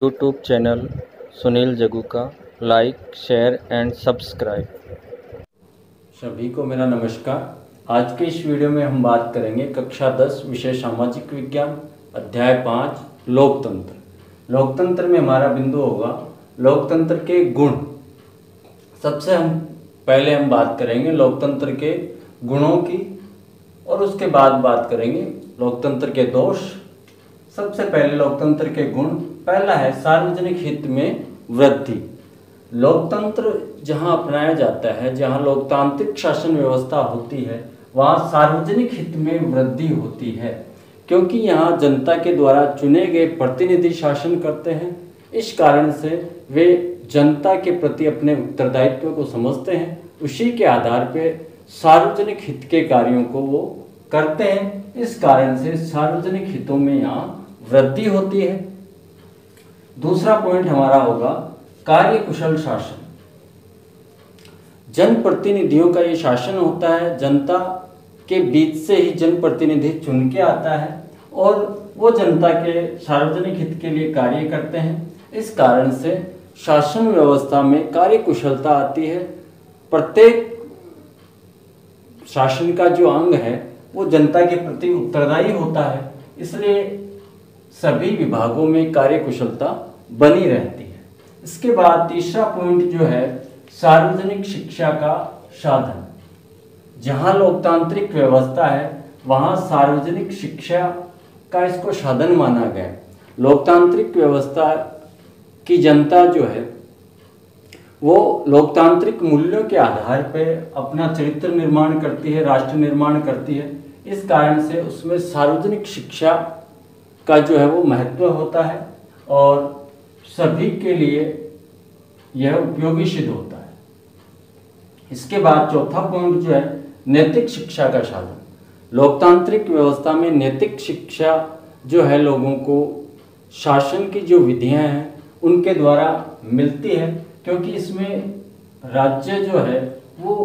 YouTube channel Sunil Jaggu का like, share and subscribe. सभी को मेरा नमस्कार। आज के इस वीडियो में हम बात करेंगे कक्षा 10 विषय सामाजिक विज्ञान अध्याय 5 लोकतंत्र। लोकतंत्र में हमारा बिंदु होगा लोकतंत्र के गुण। सबसे पहले हम बात करेंगे लोकतंत्र के गुणों की और उसके बाद बात करेंगे लोकतंत्र के दोष। सबसे पहले लोकतंत्र के गुण। पहला है सार्वजनिक हित में वृद्धि। लोकतंत्र जहां अपनाया जाता है, जहां लोकतांत्रिक शासन व्यवस्था होती है, वहां सार्वजनिक हित में वृद्धि होती है, क्योंकि यहां जनता के द्वारा चुने गए प्रतिनिधि शासन करते हैं। इस कारण से वे जनता के प्रति अपने उत्तरदायित्व को समझते हैं, उसी के आधार पर सार्वजनिक हित के कार्यों को वो करते हैं। इस कारण से सार्वजनिक हितों में यहाँ वृद्धि होती है। दूसरा पॉइंट हमारा होगा कार्यकुशल शासन। जनप्रतिनिधियों का ये शासन होता है, जनता के बीच से ही जनप्रतिनिधि चुन के आता है और वो जनता के सार्वजनिक हित के लिए कार्य करते हैं। इस कारण से शासन व्यवस्था में कार्यकुशलता आती है। प्रत्येक शासन का जो अंग है वो जनता के प्रति उत्तरदायी होता है, इसलिए सभी विभागों में कार्यकुशलता बनी रहती है। इसके बाद तीसरा पॉइंट जो है सार्वजनिक शिक्षा का साधन। जहां लोकतांत्रिक व्यवस्था है वहां सार्वजनिक शिक्षा का इसको साधन माना गया। लोकतांत्रिक व्यवस्था की जनता जो है वो लोकतांत्रिक मूल्यों के आधार पर अपना चरित्र निर्माण करती है, राष्ट्र निर्माण करती है। इस कारण से उसमें सार्वजनिक शिक्षा का जो है वो महत्व होता है और सभी के लिए यह उपयोगी सिद्ध होता है। इसके बाद चौथा पॉइंट जो है नैतिक शिक्षा का साधन। लोकतांत्रिक व्यवस्था में नैतिक शिक्षा जो है लोगों को शासन की जो विधियां हैं उनके द्वारा मिलती है, क्योंकि इसमें राज्य जो है वो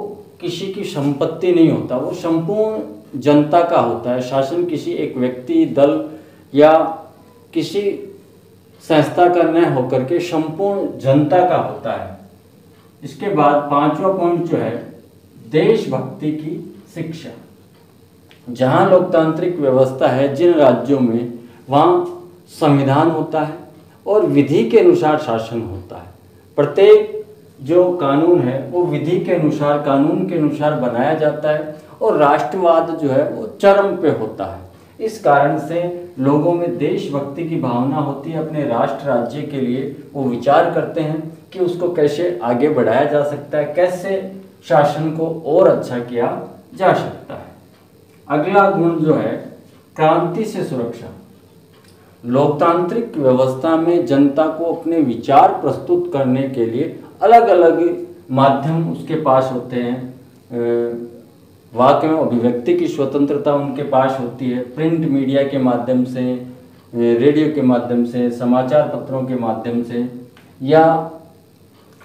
किसी की संपत्ति नहीं होता, वो संपूर्ण जनता का होता है। शासन किसी एक व्यक्ति, दल या किसी संस्था का न होकर के संपूर्ण जनता का होता है। इसके बाद पांचवा पॉइंट जो है देशभक्ति की शिक्षा। जहां लोकतांत्रिक व्यवस्था है जिन राज्यों में, वहां संविधान होता है और विधि के अनुसार शासन होता है। प्रत्येक जो कानून है वो विधि के अनुसार, कानून के अनुसार बनाया जाता है और राष्ट्रवाद जो है वो चरम पे होता है। इस कारण से लोगों में देशभक्ति की भावना होती है। अपने राष्ट्र राज्य के लिए वो विचार करते हैं कि उसको कैसे आगे बढ़ाया जा सकता है, कैसे शासन को और अच्छा किया जा सकता है। अगला गुण जो है क्रांति से सुरक्षा। लोकतांत्रिक व्यवस्था में जनता को अपने विचार प्रस्तुत करने के लिए अलग अलग माध्यम उसके पास होते हैं। वाक्य में अभिव्यक्ति की स्वतंत्रता उनके पास होती है। प्रिंट मीडिया के माध्यम से, रेडियो के माध्यम से, समाचार पत्रों के माध्यम से, या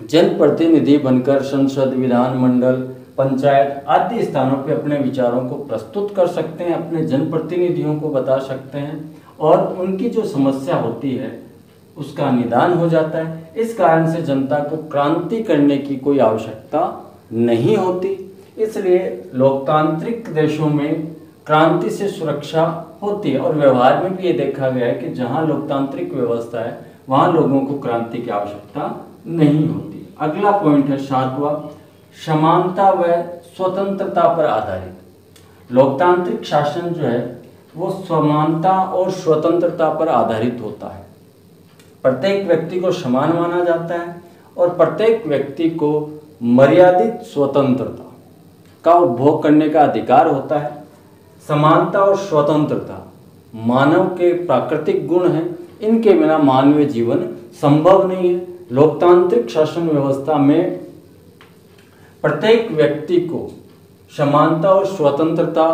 जनप्रतिनिधि बनकर संसद, विधानमंडल, पंचायत आदि स्थानों पे अपने विचारों को प्रस्तुत कर सकते हैं, अपने जनप्रतिनिधियों को बता सकते हैं और उनकी जो समस्या होती है उसका निदान हो जाता है। इस कारण से जनता को क्रांति करने की कोई आवश्यकता नहीं होती। इसलिए लोकतांत्रिक देशों में क्रांति से सुरक्षा होती है और व्यवहार में भी ये देखा गया है कि जहां लोकतांत्रिक व्यवस्था है वहां लोगों को क्रांति की आवश्यकता नहीं होती। अगला पॉइंट है सातवां समानता व स्वतंत्रता पर आधारित। लोकतांत्रिक शासन जो है वो समानता और स्वतंत्रता पर आधारित होता है। प्रत्येक व्यक्ति को समान माना जाता है और प्रत्येक व्यक्ति को मर्यादित स्वतंत्रता का उपभोग करने का अधिकार होता है। समानता और स्वतंत्रता मानव के प्राकृतिक गुण हैं, इनके बिना मानवीय जीवन संभव नहीं है। लोकतांत्रिक शासन व्यवस्था में प्रत्येक व्यक्ति को समानता और स्वतंत्रता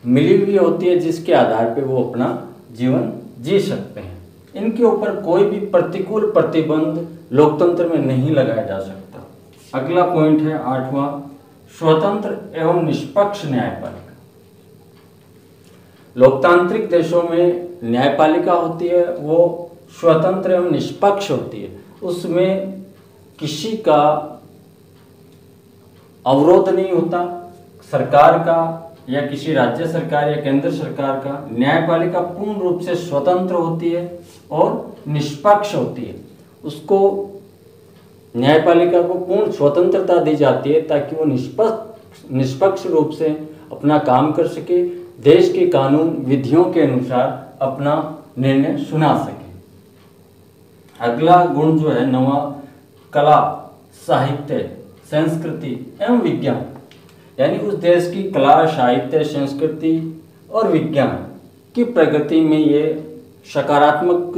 मिली हुई होती है, जिसके आधार पर वो अपना जीवन जी सकते हैं। इनके ऊपर कोई भी प्रतिकूल प्रतिबंध लोकतंत्र में नहीं लगाया जा सकता। अगला पॉइंट है आठवां स्वतंत्र एवं निष्पक्ष न्यायपालिका। लोकतांत्रिक देशों में न्यायपालिका होती है वो स्वतंत्र एवं निष्पक्ष होती है, उसमें किसी का अवरोध नहीं होता, सरकार का या किसी राज्य सरकार या केंद्र सरकार का। न्यायपालिका पूर्ण रूप से स्वतंत्र होती है और निष्पक्ष होती है। उसको न्यायपालिका को पूर्ण स्वतंत्रता दी जाती है ताकि वो निष्पक्ष रूप से अपना काम कर सके, देश के कानून विधियों के अनुसार अपना निर्णय सुना सके। अगला गुण जो है नवा, कला, साहित्य, संस्कृति एवं विज्ञान, यानी उस देश की कला, साहित्य, संस्कृति और विज्ञान की प्रगति में ये सकारात्मक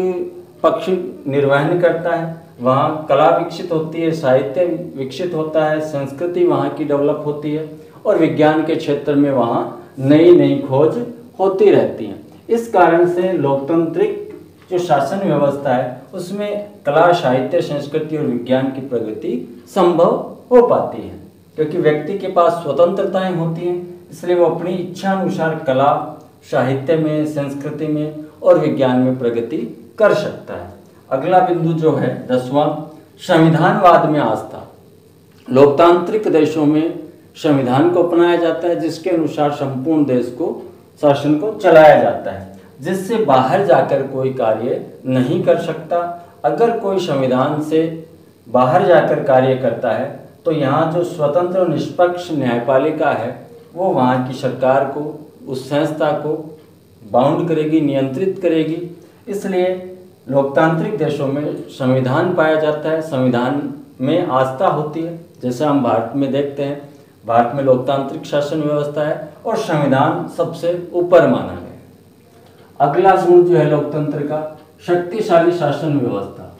पक्ष निर्वहन करता है। वहाँ कला विकसित होती है, साहित्य विकसित होता है, संस्कृति वहाँ की डेवलप होती है और विज्ञान के क्षेत्र में वहाँ नई नई खोज होती रहती हैं। इस कारण से लोकतांत्रिक जो शासन व्यवस्था है उसमें कला, साहित्य, संस्कृति और विज्ञान की प्रगति संभव हो पाती है, क्योंकि व्यक्ति के पास स्वतंत्रताएं होती हैं, इसलिए वो अपनी इच्छा अनुसार कला, साहित्य में, संस्कृति में और विज्ञान में प्रगति कर सकता है। अगला बिंदु जो है 10वां, संविधानवाद में आस्था। लोकतांत्रिक देशों में संविधान को अपनाया जाता है जिसके अनुसार संपूर्ण देश को, शासन को चलाया जाता है, जिससे बाहर जाकर कोई कार्य नहीं कर सकता। अगर कोई संविधान से बाहर जाकर कार्य करता है तो यहाँ जो स्वतंत्र और निष्पक्ष न्यायपालिका है वो वहाँ की सरकार को, उस संस्था को बाउंड करेगी, नियंत्रित करेगी। इसलिए लोकतांत्रिक देशों में संविधान पाया जाता है, संविधान में आस्था होती है। जैसा हम भारत में देखते हैं, भारत में लोकतांत्रिक शासन व्यवस्था है और संविधान सबसे ऊपर माना गया है। अगला गुण जो है लोकतंत्र का, शक्तिशाली शासन व्यवस्था।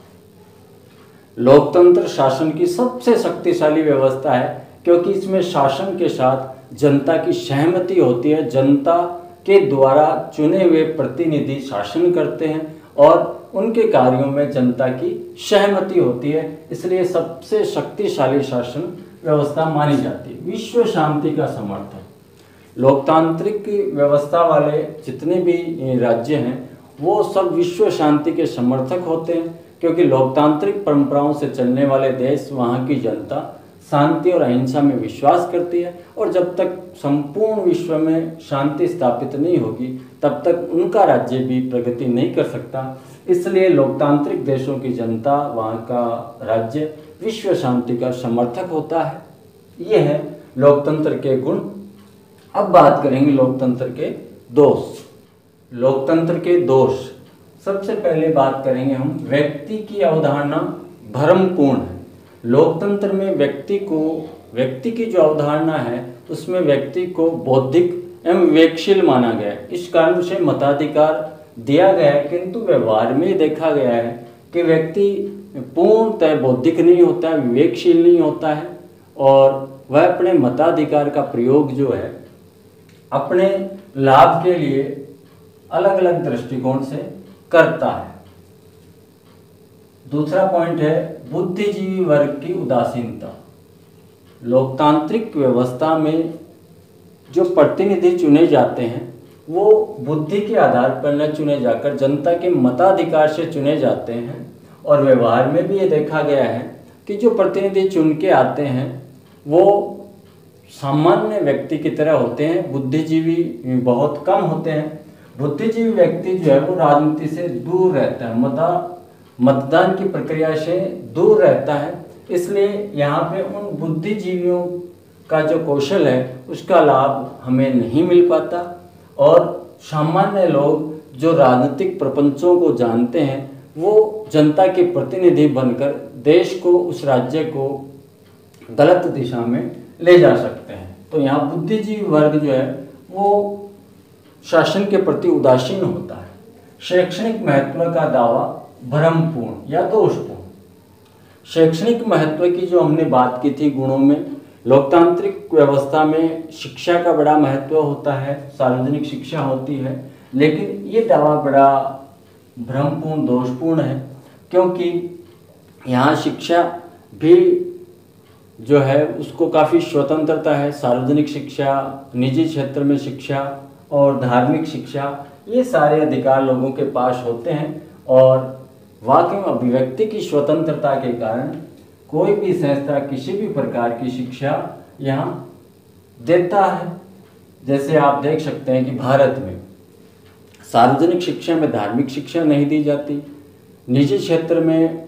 लोकतंत्र शासन की सबसे शक्तिशाली व्यवस्था है क्योंकि इसमें शासन के साथ जनता की सहमति होती है। जनता के द्वारा चुने हुए प्रतिनिधि शासन करते हैं और उनके कार्यों में जनता की सहमति होती है, इसलिए सबसे शक्तिशाली शासन व्यवस्था मानी जाती है। विश्व शांति का समर्थन। लोकतांत्रिक व्यवस्था वाले जितने भी राज्य हैं वो सब विश्व शांति के समर्थक होते हैं, क्योंकि लोकतांत्रिक परंपराओं से चलने वाले देश, वहाँ की जनता शांति और अहिंसा में विश्वास करती है और जब तक संपूर्ण विश्व में शांति स्थापित नहीं होगी तब तक उनका राज्य भी प्रगति नहीं कर सकता। इसलिए लोकतांत्रिक देशों की जनता, वहाँ का राज्य विश्व शांति का समर्थक होता है। ये है लोकतंत्र के गुण। अब बात करेंगे लोकतंत्र के दोष। लोकतंत्र के दोष, सबसे पहले बात करेंगे हम, व्यक्ति की अवधारणा भ्रमपूर्ण है। लोकतंत्र में व्यक्ति की जो अवधारणा है उसमें व्यक्ति को बौद्धिक एवं विवेकशील माना गया है। इस कारण से मताधिकार दिया गया है, किंतु व्यवहार में देखा गया है कि व्यक्ति पूर्णतः बौद्धिक नहीं होता है, विवेकशील नहीं होता है और वह अपने मताधिकार का प्रयोग जो है अपने लाभ के लिए अलग अलग दृष्टिकोण से करता है। दूसरा पॉइंट है बुद्धिजीवी वर्ग की उदासीनता। लोकतांत्रिक व्यवस्था में जो प्रतिनिधि चुने जाते हैं वो बुद्धि के आधार पर न चुने जाकर जनता के मताधिकार से चुने जाते हैं और व्यवहार में भी ये देखा गया है कि जो प्रतिनिधि चुन के आते हैं वो सामान्य व्यक्ति की तरह होते हैं, बुद्धिजीवी बहुत कम होते हैं। बुद्धिजीवी व्यक्ति जो है वो राजनीति से दूर रहता है, मतदान की प्रक्रिया से दूर रहता है, इसलिए यहाँ पे उन बुद्धिजीवियों का जो कौशल है उसका लाभ हमें नहीं मिल पाता और सामान्य लोग जो राजनीतिक प्रपंचों को जानते हैं वो जनता के प्रतिनिधि बनकर देश को, उस राज्य को गलत दिशा में ले जा सकते हैं। तो यहाँ बुद्धिजीवी वर्ग जो है वो शासन के प्रति उदासीन होता है। शैक्षणिक महत्व का दावा भ्रमपूर्ण या दोषपूर्ण। शैक्षणिक महत्व की जो हमने बात की थी गुणों में, लोकतांत्रिक व्यवस्था में शिक्षा का बड़ा महत्व होता है, सार्वजनिक शिक्षा होती है, लेकिन ये दावा बड़ा भ्रमपूर्ण, दोषपूर्ण है, क्योंकि यहाँ शिक्षा भी जो है उसको काफ़ी स्वतंत्रता है। सार्वजनिक शिक्षा, निजी क्षेत्र में शिक्षा और धार्मिक शिक्षा, ये सारे अधिकार लोगों के पास होते हैं और वाक एवं अभिव्यक्ति की स्वतंत्रता के कारण कोई भी संस्था किसी भी प्रकार की शिक्षा यहाँ देता है। जैसे आप देख सकते हैं कि भारत में सार्वजनिक शिक्षा में धार्मिक शिक्षा नहीं दी जाती, निजी क्षेत्र में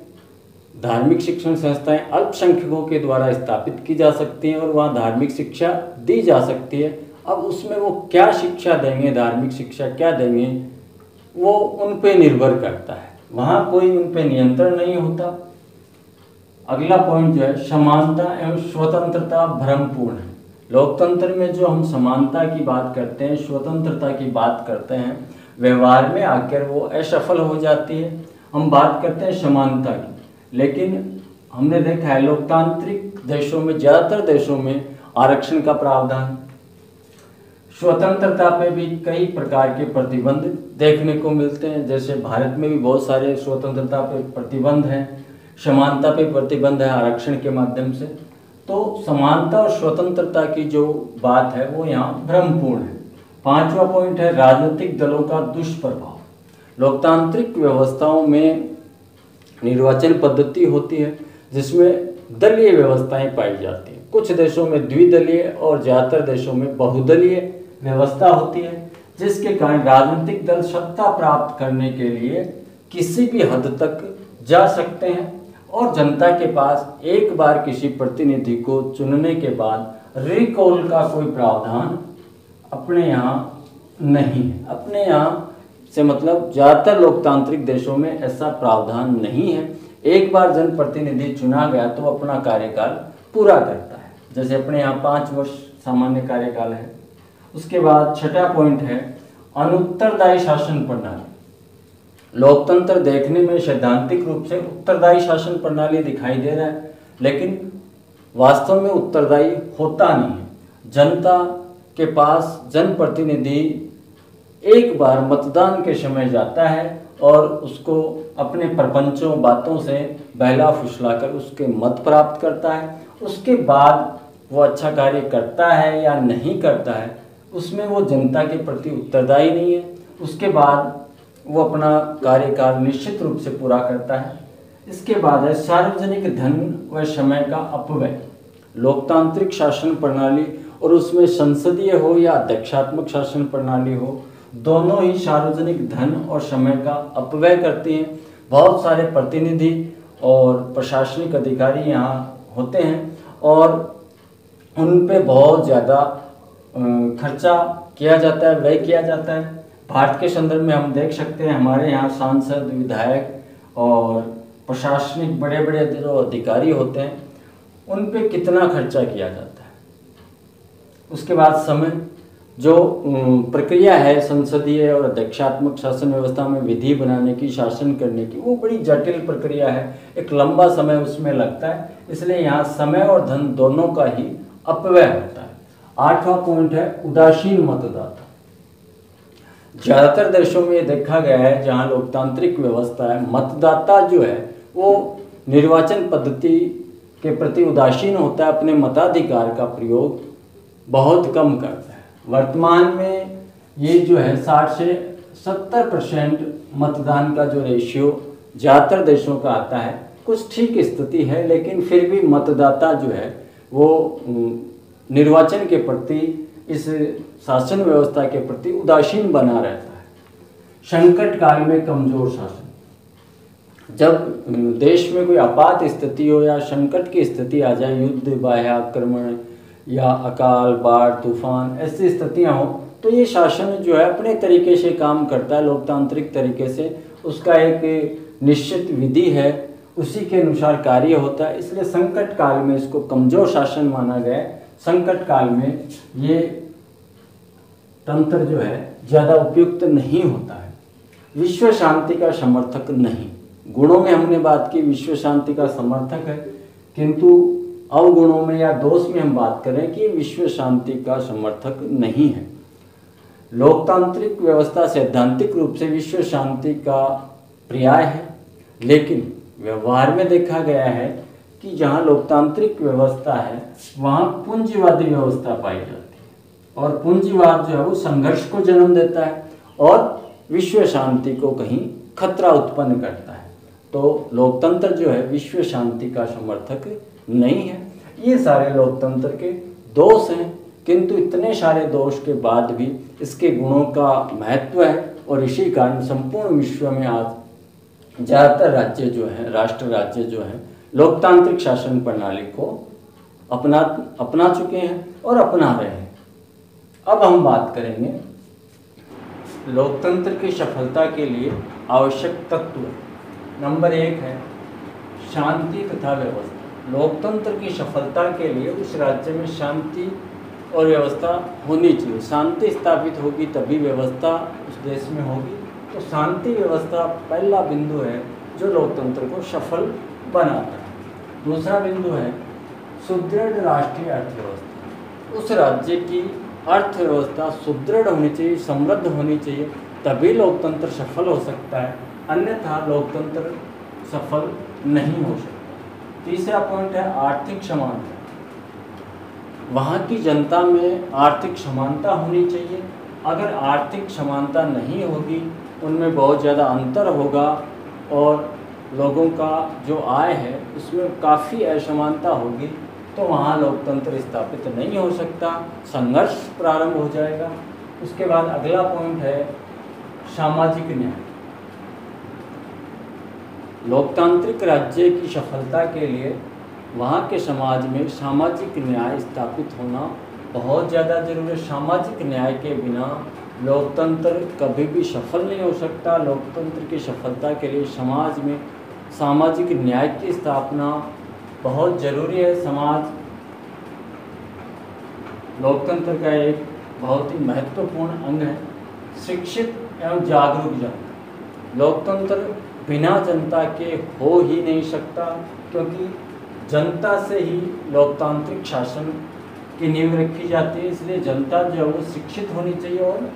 धार्मिक शिक्षण संस्थाएं अल्पसंख्यकों के द्वारा स्थापित की जा सकती हैं और वहाँ धार्मिक शिक्षा दी जा सकती है। अब उसमें वो क्या शिक्षा देंगे, धार्मिक शिक्षा क्या देंगे, वो उन पे निर्भर करता है, वहाँ कोई उन पे नियंत्रण नहीं होता। अगला पॉइंट जो है समानता एवं स्वतंत्रता भ्रमपूर्ण है। लोकतंत्र में जो हम समानता की बात करते हैं, स्वतंत्रता की बात करते हैं, व्यवहार में आकर वो असफल हो जाती है। हम बात करते हैं समानता की, लेकिन हमने देखा है लोकतांत्रिक देशों में, ज़्यादातर देशों में आरक्षण का प्रावधान, स्वतंत्रता पे भी कई प्रकार के प्रतिबंध देखने को मिलते हैं। जैसे भारत में भी बहुत सारे स्वतंत्रता पे प्रतिबंध हैं, समानता पे प्रतिबंध है आरक्षण के माध्यम से। तो समानता और स्वतंत्रता की जो बात है वो यहाँ भ्रमपूर्ण है। 5वां पॉइंट है राजनीतिक दलों का दुष्प्रभाव। लोकतांत्रिक व्यवस्थाओं में निर्वाचन पद्धति होती है जिसमें दलीय व्यवस्थाएं पाई जाती हैं। कुछ देशों में द्विदलीय और ज़्यादातर देशों में बहुदलीय व्यवस्था होती है, जिसके कारण राजनीतिक दल सत्ता प्राप्त करने के लिए किसी भी हद तक जा सकते हैं और जनता के पास एक बार किसी प्रतिनिधि को चुनने के बाद रिकॉल का कोई प्रावधान अपने यहाँ नहीं है। अपने यहाँ से मतलब ज़्यादातर लोकतांत्रिक देशों में ऐसा प्रावधान नहीं है। एक बार जनप्रतिनिधि चुना गया तो अपना कार्यकाल पूरा करता है। जैसे अपने यहाँ 5 वर्ष सामान्य कार्यकाल है। उसके बाद 6वां पॉइंट है अनुत्तरदायी शासन प्रणाली। लोकतंत्र देखने में सैद्धांतिक रूप से उत्तरदायी शासन प्रणाली दिखाई दे रहा है, लेकिन वास्तव में उत्तरदायी होता नहीं है। जनता के पास जनप्रतिनिधि एक बार मतदान के समय जाता है और उसको अपने प्रपंचों बातों से बहला फुसलाकर उसके मत प्राप्त करता है। उसके बाद वो अच्छा कार्य करता है या नहीं करता है, उसमें वो जनता के प्रति उत्तरदायी नहीं है। उसके बाद वो अपना कार्यकाल निश्चित रूप से पूरा करता है। इसके बाद है सार्वजनिक धन व समय का अपव्यय। लोकतांत्रिक शासन प्रणाली और उसमें संसदीय हो या अध्यक्षात्मक शासन प्रणाली हो, दोनों ही सार्वजनिक धन और समय का अपव्यय करती हैं। बहुत सारे प्रतिनिधि और प्रशासनिक अधिकारी यहाँ होते हैं और उन पे बहुत ज़्यादा खर्चा किया जाता है, व्यय किया जाता है। भारत के संदर्भ में हम देख सकते हैं हमारे यहाँ सांसद, विधायक और प्रशासनिक बड़े बड़े जो अधिकारी होते हैं उन पे कितना खर्चा किया जाता है। उसके बाद समय, जो प्रक्रिया है संसदीय और अध्यक्षात्मक शासन व्यवस्था में विधि बनाने की, शासन करने की, वो बड़ी जटिल प्रक्रिया है। एक लंबा समय उसमें लगता है, इसलिए यहाँ समय और धन दोनों का ही अपव्यय होता है। 8वां पॉइंट है उदासीन मतदाता। ज़्यादातर देशों में ये देखा गया है जहाँ लोकतांत्रिक व्यवस्था है, मतदाता जो है वो निर्वाचन पद्धति के प्रति उदासीन होता है, अपने मताधिकार का प्रयोग बहुत कम करता है। वर्तमान में ये जो है 60 से 70% मतदान का जो रेशियो ज़्यादातर देशों का आता है। कुछ ठीक स्थिति है, लेकिन फिर भी मतदाता जो है वो निर्वाचन के प्रति, इस शासन व्यवस्था के प्रति उदासीन बना रहता है। संकट काल में कमजोर शासन। जब देश में कोई आपात स्थिति हो या संकट की स्थिति आ जाए, युद्ध, बाह्य आक्रमण या अकाल, बाढ़, तूफान, ऐसी स्थितियां हो, तो ये शासन जो है अपने तरीके से काम करता है, लोकतांत्रिक तरीके से। उसका एक निश्चित विधि है, उसी के अनुसार कार्य होता है। इसलिए संकट काल में इसको कमजोर शासन माना गया है। संकट काल में ये तंत्र जो है ज़्यादा उपयुक्त नहीं होता है। विश्व शांति का समर्थक नहीं। गुणों में हमने बात की, विश्व शांति का समर्थक है, किंतु अवगुणों में या दोष में हम बात करें कि विश्व शांति का समर्थक नहीं है। लोकतांत्रिक व्यवस्था सैद्धांतिक रूप से विश्व शांति का पर्याय है, लेकिन व्यवहार में देखा गया है कि जहाँ लोकतांत्रिक व्यवस्था है वहाँ पूंजीवादी व्यवस्था पाई जाती है, और पूंजीवाद जो है वो संघर्ष को जन्म देता है और विश्व शांति को कहीं खतरा उत्पन्न करता है। तो लोकतंत्र जो है विश्व शांति का समर्थक नहीं है। ये सारे लोकतंत्र के दोष हैं, किंतु इतने सारे दोष के बाद भी इसके गुणों का महत्व है और इसी कारण संपूर्ण विश्व में आज ज़्यादातर राज्य जो हैं, राष्ट्र राज्य जो हैं, लोकतांत्रिक शासन प्रणाली को अपना चुके हैं और अपना रहे हैं। अब हम बात करेंगे लोकतंत्र की सफलता के लिए आवश्यक तत्व। नंबर 1 है शांति तथा व्यवस्था। लोकतंत्र की सफलता के लिए उस राज्य में शांति और व्यवस्था होनी चाहिए। शांति स्थापित होगी तभी व्यवस्था उस देश में होगी। तो शांति व्यवस्था पहला बिंदु है जो लोकतंत्र को सफल बनाता है। दूसरा बिंदु है सुदृढ़ राष्ट्रीय अर्थव्यवस्था। उस राज्य की अर्थव्यवस्था सुदृढ़ होनी चाहिए, समृद्ध होनी चाहिए, तभी लोकतंत्र सफल हो सकता है, अन्यथा लोकतंत्र सफल नहीं हो सकता। तीसरा पॉइंट है आर्थिक समानता। वहाँ की जनता में आर्थिक समानता होनी चाहिए। अगर आर्थिक समानता नहीं होगी, उनमें बहुत ज़्यादा अंतर होगा और लोगों का जो आय है उसमें काफ़ी असमानता होगी, तो वहाँ लोकतंत्र स्थापित नहीं हो सकता, संघर्ष प्रारंभ हो जाएगा। उसके बाद अगला पॉइंट है सामाजिक न्याय। लोकतांत्रिक राज्य की सफलता के लिए वहाँ के समाज में सामाजिक न्याय स्थापित होना बहुत ज़्यादा जरूरी है। सामाजिक न्याय के बिना लोकतंत्र कभी भी सफल नहीं हो सकता। लोकतंत्र की सफलता के लिए समाज में सामाजिक न्याय की स्थापना बहुत ज़रूरी है। समाज लोकतंत्र का एक बहुत ही महत्वपूर्ण अंग है। शिक्षित एवं जागरूक जनता। लोकतंत्र बिना जनता के हो ही नहीं सकता, क्योंकि जनता से ही लोकतांत्रिक शासन की नींव रखी जाती है। इसलिए जनता जो है वो शिक्षित होनी चाहिए और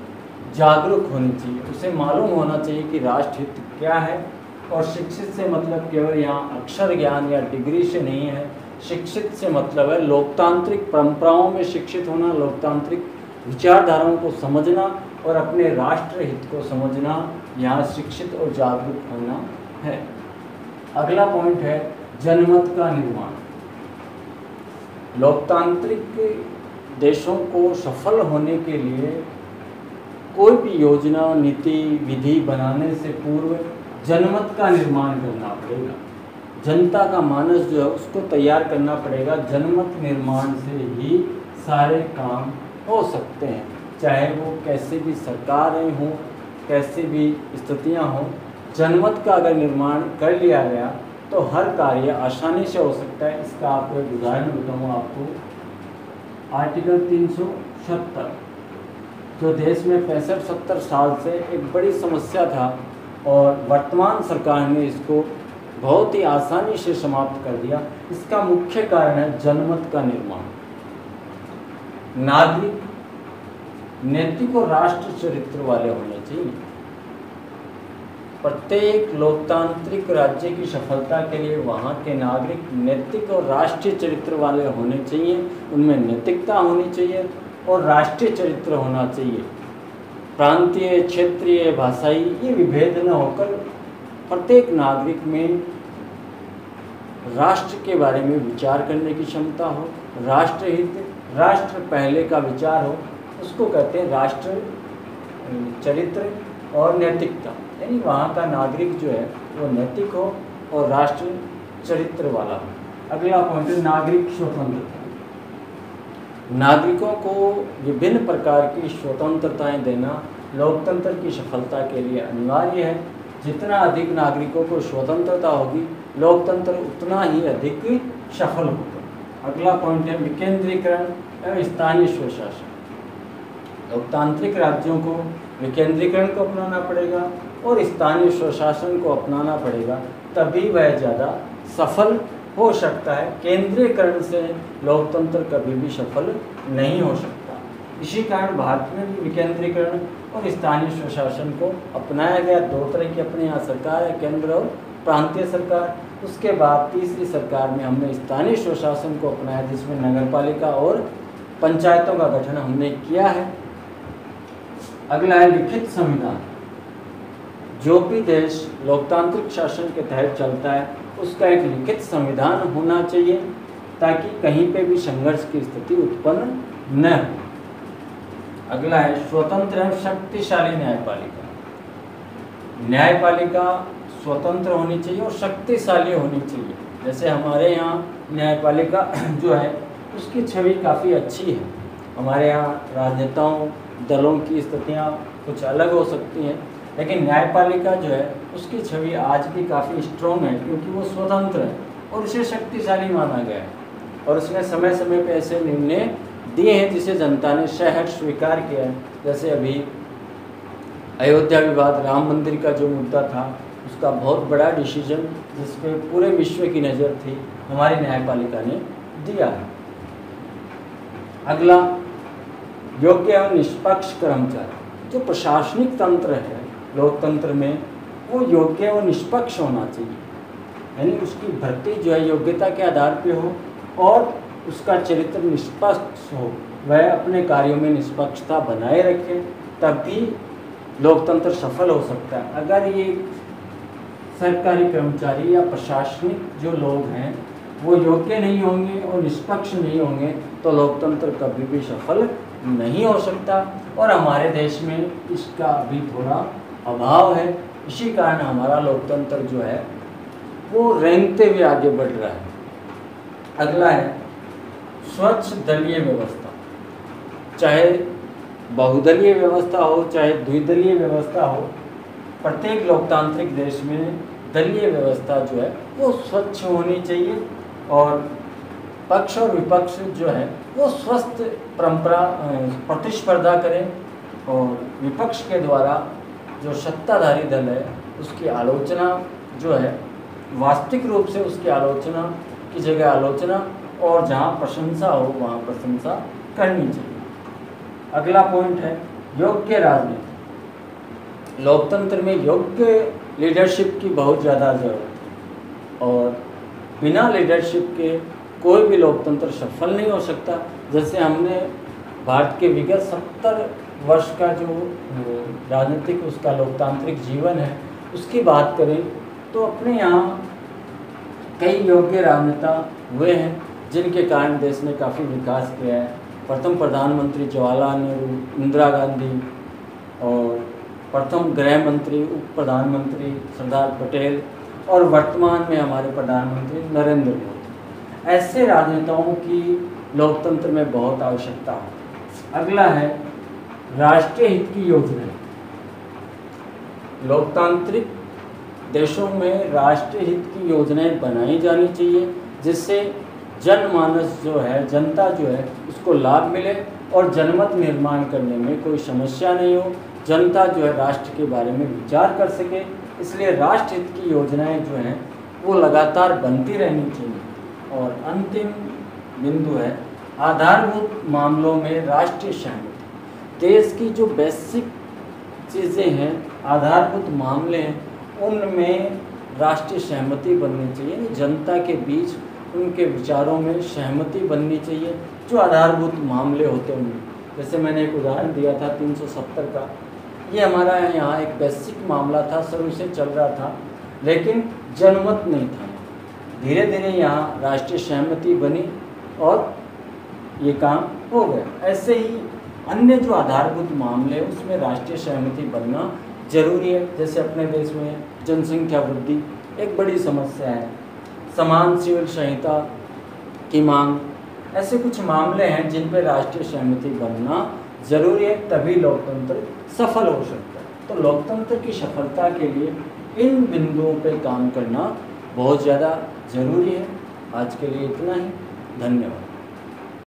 जागरूक होनी चाहिए। उसे मालूम होना चाहिए कि राष्ट्रहित क्या है। और शिक्षित से मतलब केवल यहाँ अक्षर ज्ञान या डिग्री से नहीं है। शिक्षित से मतलब है लोकतांत्रिक परंपराओं में शिक्षित होना, लोकतांत्रिक विचारधाराओं को समझना और अपने राष्ट्र हित को समझना। यहाँ शिक्षित और जागरूक होना है। अगला पॉइंट है जनमत का निर्माण। लोकतांत्रिक देशों को सफल होने के लिए कोई भी योजना, नीति, विधि बनाने से पूर्व जनमत का निर्माण करना पड़ेगा। जनता का मानस जो है उसको तैयार करना पड़ेगा। जनमत निर्माण से ही सारे काम हो सकते हैं, चाहे वो कैसे भी सरकारें हों, कैसे भी स्थितियां हों। जनमत का अगर निर्माण कर लिया गया तो हर कार्य आसानी से हो सकता है। इसका आपको एक उदाहरण बताऊँ आपको। आर्टिकल 370 जो देश में 65-70 साल से एक बड़ी समस्या था और वर्तमान सरकार ने इसको बहुत ही आसानी से समाप्त कर दिया। इसका मुख्य कारण है जनमत का निर्माण। नागरिक नैतिक और राष्ट्र चरित्र वाले होने चाहिए। प्रत्येक लोकतांत्रिक राज्य की सफलता के लिए वहाँ के नागरिक नैतिक और राष्ट्रीय चरित्र वाले होने चाहिए। उनमें नैतिकता होनी चाहिए और राष्ट्रीय चरित्र होना चाहिए। प्रांतीय, क्षेत्रीय, भाषाई ये विभेद न होकर प्रत्येक नागरिक में राष्ट्र के बारे में विचार करने की क्षमता हो, राष्ट्रहित, राष्ट्र पहले का विचार हो, उसको कहते हैं राष्ट्र चरित्र और नैतिकता। यानी वहाँ का नागरिक जो है वो नैतिक हो और राष्ट्र चरित्र वाला हो। अगला पॉइंट है नागरिक स्वतंत्रता। नागरिकों को विभिन्न प्रकार की स्वतंत्रताएं देना लोकतंत्र की सफलता के लिए अनिवार्य है। जितना अधिक नागरिकों को स्वतंत्रता होगी, लोकतंत्र उतना ही अधिक सफल होगा। अगला पॉइंट है विकेंद्रीकरण एवं स्थानीय स्वशासन। लोकतांत्रिक राज्यों को विकेंद्रीकरण को अपनाना पड़ेगा और स्थानीय स्वशासन को अपनाना पड़ेगा, तभी वह ज़्यादा सफल हो सकता है। केंद्रीकरण से लोकतंत्र कभी भी सफल नहीं हो सकता। इसी कारण भारत में भी विकेंद्रीकरण और स्थानीय स्वशासन को अपनाया गया। दो तरह की अपने यहाँ सरकार है, केंद्र और प्रांतीय सरकार। उसके बाद तीसरी सरकार में हमने स्थानीय स्वशासन को अपनाया, जिसमें नगरपालिका और पंचायतों का गठन हमने किया है। अगला है लिखित संविधान। जो भी देश लोकतांत्रिक शासन के तहत चलता है उसका एक लिखित संविधान होना चाहिए ताकि कहीं पे भी संघर्ष की स्थिति उत्पन्न न हो। अगला है स्वतंत्र एवं शक्तिशाली न्यायपालिका। न्यायपालिका स्वतंत्र होनी चाहिए और शक्तिशाली होनी चाहिए। जैसे हमारे यहाँ न्यायपालिका जो है उसकी छवि काफ़ी अच्छी है। हमारे यहाँ राजनेताओं दलों की स्थितियाँ कुछ अलग हो सकती हैं, लेकिन न्यायपालिका जो है उसकी छवि आज भी काफ़ी स्ट्रॉन्ग है क्योंकि वो स्वतंत्र है और उसे शक्तिशाली माना गया है और उसने समय समय पर ऐसे निर्णय दिए हैं जिसे जनता ने सहर्ष स्वीकार किया है। जैसे अभी अयोध्या विवाद, राम मंदिर का जो मुद्दा था, उसका बहुत बड़ा डिसीजन जिस पे पूरे विश्व की नज़र थी, हमारी न्यायपालिका ने दिया है। अगला योग्य एवं निष्पक्ष कर्मचारी। जो प्रशासनिक तंत्र है लोकतंत्र में, वो योग्य एवं निष्पक्ष होना चाहिए, यानी उसकी भर्ती जो है योग्यता के आधार पे हो और उसका चरित्र निष्पक्ष हो, वह अपने कार्यों में निष्पक्षता बनाए रखे, तभी लोकतंत्र सफल हो सकता है। अगर ये सरकारी कर्मचारी या प्रशासनिक जो लोग हैं वो योग्य नहीं होंगे और निष्पक्ष नहीं होंगे तो लोकतंत्र कभी भी सफल नहीं हो सकता और हमारे देश में इसका अभी थोड़ा अभाव है। इसी कारण हमारा लोकतंत्र जो है वो रेंगते हुए आगे बढ़ रहा है। अगला है स्वच्छ दलीय व्यवस्था। चाहे बहुदलीय व्यवस्था हो चाहे द्विदलीय व्यवस्था हो, प्रत्येक लोकतांत्रिक देश में दलीय व्यवस्था जो है वो स्वच्छ होनी चाहिए और पक्ष और विपक्ष जो है वो स्वस्थ प्रतिस्पर्धा करें और विपक्ष के द्वारा जो सत्ताधारी दल है उसकी आलोचना जो है वास्तविक रूप से उसकी आलोचना की जगह आलोचना और जहाँ प्रशंसा हो वहाँ प्रशंसा करनी चाहिए। अगला पॉइंट है योग्य राजनीति। लोकतंत्र में योग्य लीडरशिप की बहुत ज़्यादा ज़रूरत है और बिना लीडरशिप के कोई भी लोकतंत्र सफल नहीं हो सकता। जैसे हमने भारत के विगत 70 वर्ष का जो राजनीतिक उसका लोकतांत्रिक जीवन है उसकी बात करें तो अपने यहाँ कई योग्य राजनेता हुए हैं जिनके कारण देश ने काफ़ी विकास किया है। प्रथम प्रधानमंत्री जवाहरलाल नेहरू, इंदिरा गांधी और प्रथम गृह मंत्री, उप प्रधानमंत्री सरदार पटेल और वर्तमान में हमारे प्रधानमंत्री नरेंद्र मोदी। ऐसे राजनेताओं की लोकतंत्र में बहुत आवश्यकता है। अगला है राष्ट्रीय हित की योजनाएं। लोकतांत्रिक देशों में राष्ट्रीय हित की योजनाएं बनाई जानी चाहिए जिससे जनमानस जो है, जनता जो है उसको लाभ मिले और जनमत निर्माण करने में कोई समस्या नहीं हो, जनता जो है राष्ट्र के बारे में विचार कर सके। इसलिए राष्ट्र हित की योजनाएं जो हैं वो लगातार बनती रहनी चाहिए। और अंतिम बिंदु है आधारभूत मामलों में राष्ट्रीय सहमति। देश की जो बेसिक चीज़ें हैं, आधारभूत मामले हैं, उनमें राष्ट्रीय सहमति बननी चाहिए। जनता के बीच उनके विचारों में सहमति बननी चाहिए जो आधारभूत मामले होते हैं। जैसे मैंने एक उदाहरण दिया था 370 का, ये हमारा यहाँ एक बेसिक मामला था, शुरू से चल रहा था लेकिन जनमत नहीं था। धीरे धीरे यहाँ राष्ट्रीय सहमति बनी और ये काम हो गया। ऐसे ही अन्य जो आधारभूत मामले हैं उसमें राष्ट्रीय सहमति बनना जरूरी है। जैसे अपने देश में जनसंख्या वृद्धि एक बड़ी समस्या है, समान सिविल संहिता की मांग, ऐसे कुछ मामले हैं जिन पर राष्ट्रीय सहमति बनना जरूरी है, तभी लोकतंत्र सफल हो सकता है। तो लोकतंत्र की सफलता के लिए इन बिंदुओं पर काम करना बहुत ज़्यादा जरूरी है। आज के लिए इतना ही, धन्यवाद।